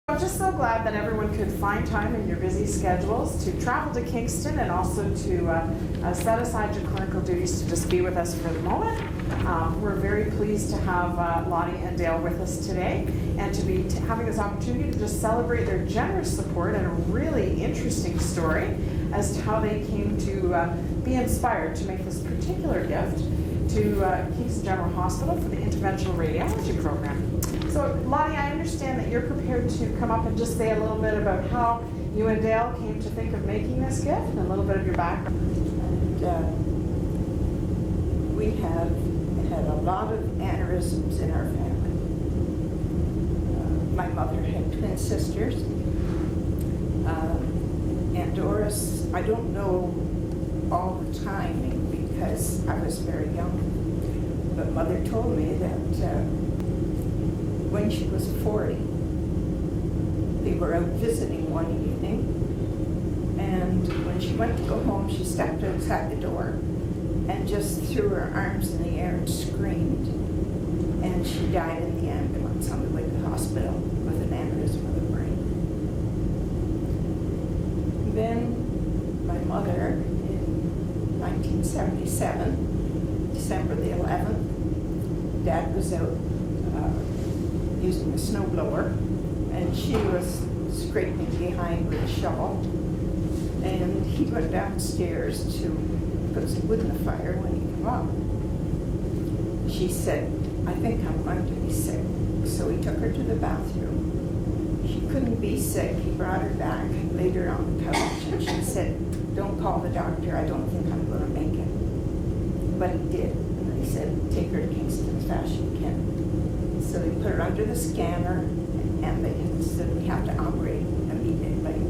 I'm just so glad that everyone could find time in your busy schedules to travel to Kingston and also to set aside your clinical duties to just be with us for the moment. We're very pleased to have Lottie and Dale with us today and to be having this opportunity to just celebrate their generous support and a really interesting story as to how they came to be inspired to make this particular gift to Kingston General Hospital for the Interventional Radiology program. So Lottie, I understand that you're prepared to come up and just say a little bit about how you and Dale came to think of making this gift and a little bit of your background. We have had a lot of aneurysms in our family. My mother had twin sisters. Aunt Doris, I don't know all the timing because I was very young, but Mother told me that when she was 40, they were out visiting one evening, and when she went to go home, she stepped outside the door and just threw her arms in the air and screamed, and she died in the ambulance on the way to the hospital with an aneurysm of the brain. Then my mother, in 1977, December the 11th, Dad was out using a snowblower, and she was scraping behind with a shovel, and he went downstairs to put some wood in the fire. When he came up, she said, "I think I'm going to be sick." So he took her to the bathroom. She couldn't be sick. He brought her back and laid her on the couch, and she said, "Don't call the doctor, I don't think I'm going to make it." But he did, and they said, "Take her to Kingston as fast as you can." So they put her under the scanner, and they said, "We have to operate immediately."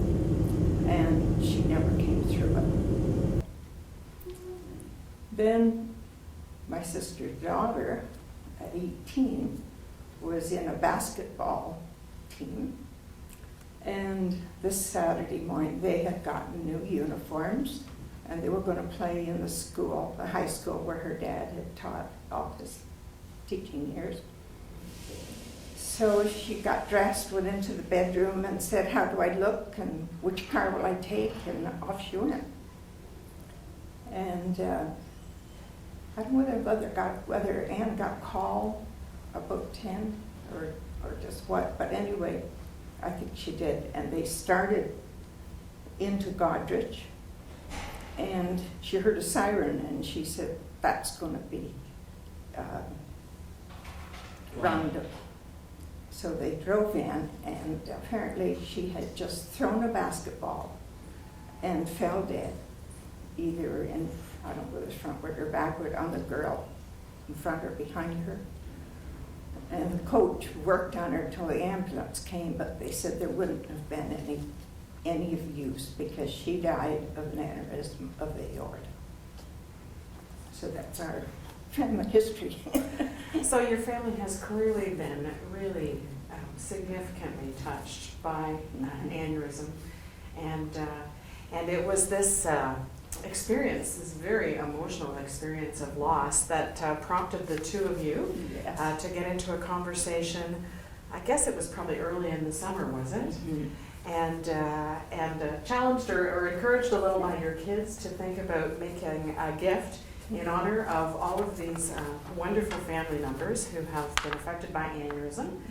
And she never came through it. Then my sister's daughter, at 18, was in a basketball team. And this Saturday morning, they had gotten new uniforms, and they were going to play in the school, the high school where her dad had taught all his teaching years. So she got dressed, went into the bedroom and said, "How do I look and which car will I take?" And off she went. And I don't know whether Anne got called about 10 or just what, but anyway, I think she did. And they started into Godrich, and she heard a siren, and she said, "That's going to be Roundup." So they drove in, and apparently she had just thrown a basketball and fell dead, either in, I don't know whether it was frontward or backward, on the girl in front or behind her. And the coach worked on her till the ambulance came, but they said there wouldn't have been any of use because she died of an aneurysm of the aorta. So that's our family history. So your family has clearly been really significantly touched by an aneurysm, and it was this experience, this very emotional experience of loss that prompted the two of you to get into a conversation. I guess it was probably early in the summer, was it? Mm-hmm. And challenged or encouraged a little by your kids to think about making a gift in honor of all of these wonderful family members who have been affected by aneurysm,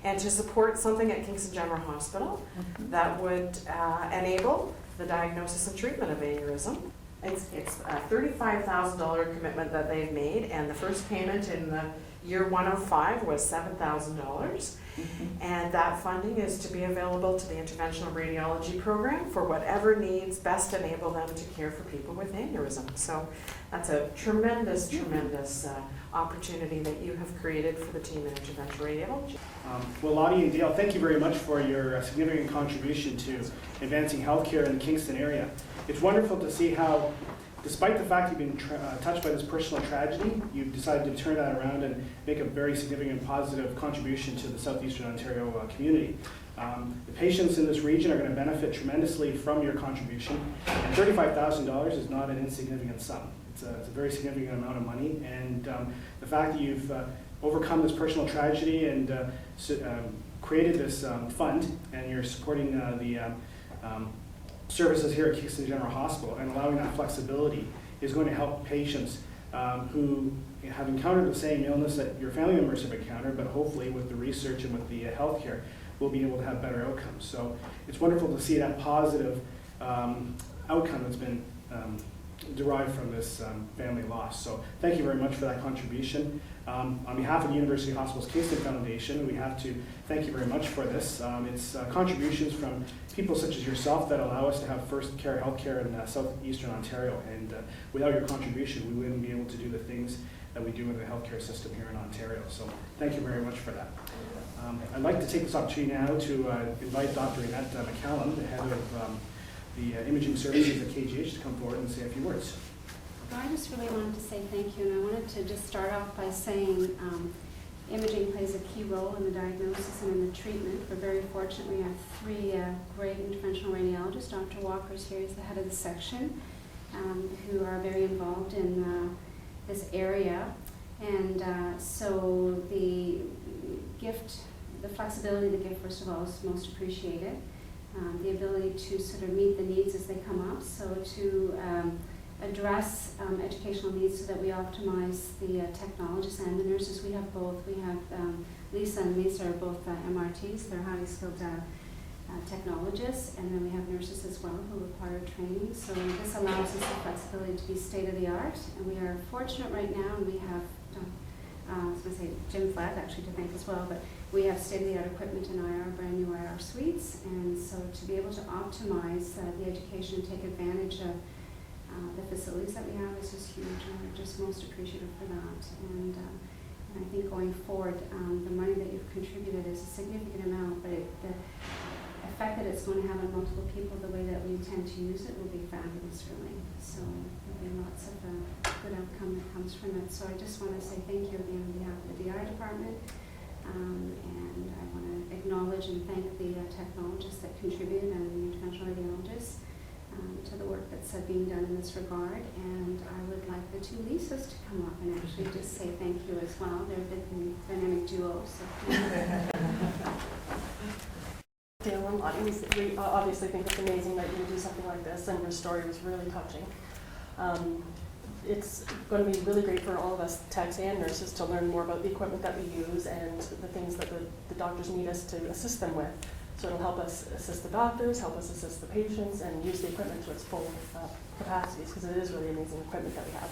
and to support something at Kingston General Hospital that would enable the diagnosis and treatment of aneurysm. It's a $35,000 commitment that they've made, and the first payment in the year 105 was $7,000. And that funding is to be available to the Interventional Radiology program for whatever needs best enable them to care for people with aneurysm. So that's a tremendous, tremendous opportunity that you have created for the team in Interventional Radiology. Well, Lottie and Dale, thank you very much for your significant contribution to advancing healthcare in the Kingston area. It's wonderful to see how, despite the fact you've been touched by this personal tragedy, you've decided to turn that around and make a very significant positive contribution to the Southeastern Ontario community. The patients in this region are going to benefit tremendously from your contribution, and $35,000 is not an insignificant sum. It's a very significant amount of money, and the fact that you've overcome this personal tragedy and created this fund, and you're supporting the services here at Kingston General Hospital, and allowing that flexibility is going to help patients who have encountered the same illness that your family members have encountered, but hopefully with the research and with the healthcare, we'll be able to have better outcomes. So it's wonderful to see that positive outcome that's been derived from this family loss. So thank you very much for that contribution. On behalf of the University Hospitals Kingston Foundation, we have to thank you very much for this. It's contributions from people such as yourself that allow us to have first care healthcare in southeastern Ontario, and without your contribution we wouldn't be able to do the things that we do in the healthcare system here in Ontario. So thank you very much for that. I'd like to take this opportunity now to invite Dr. Annette McCallum, the head of the imaging services at KGH, to come forward and say a few words. Well, I just really wanted to say thank you, and I wanted to just start off by saying imaging plays a key role in the diagnosis and in the treatment. We're very fortunate we have three great interventional radiologists. Dr. Walker's here, he's the head of the section, who are very involved in this area. And so the gift, the flexibility of the gift, first of all, is most appreciated. The ability to sort of meet the needs as they come up, so to address educational needs so that we optimize the technologists and the nurses. We have both. We have Lisa and Lisa are both MRTs. They're highly skilled technologists, and then we have nurses as well who require training. So this allows us the flexibility to be state-of-the-art, and we are fortunate right now, and we have I was going to say Jim Flatt actually to thank as well, but we have state-of-the-art equipment in IR, brand new IR suites, and so to be able to optimize the education and take advantage of the facilities that we have is just huge, and we're just most appreciative for that. And I think going forward, the money that you've contributed is a significant amount, but the effect that it's going to have on multiple people, the way that we intend to use it, will be fabulous, really. So there'll be lots of good outcome that comes from it. So I just want to say thank you again on behalf of the DI department, and I want to acknowledge and thank the technologists that contributed and the interventional radiologists to the work that's being done in this regard. And I would like the two Lisas to come up and actually just say thank you as well. They're a bit dynamic duo. So. Dale and Lottie, we obviously think it's amazing that you do something like this, and your story was really touching. It's going to be really great for all of us techs and nurses to learn more about the equipment that we use and the things that the doctors need us to assist them with. So it'll help us assist the doctors, help us assist the patients, and use the equipment to its full capacities, because it is really amazing equipment that we have.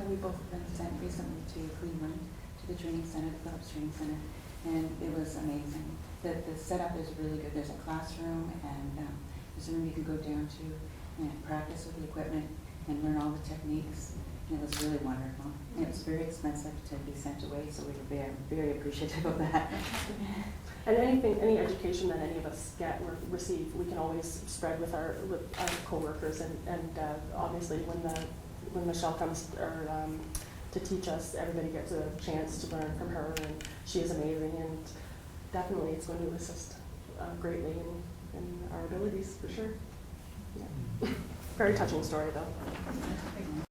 And we both have been sent recently to Cleveland, to the training center, the Phillips Training Center, and it was amazing. The setup is really good. There's a classroom, and there's a room you can go down to and practice with the equipment and learn all the techniques. And it was really wonderful. And it was very expensive to be sent away, so we were very, very appreciative of that. And any education that any of us get or receive, we can always spread with our coworkers, and obviously when Michelle comes to teach us, everybody gets a chance to learn from her, and she is amazing, and definitely it's going to assist greatly in our abilities, for sure. Yeah. Very touching story, though.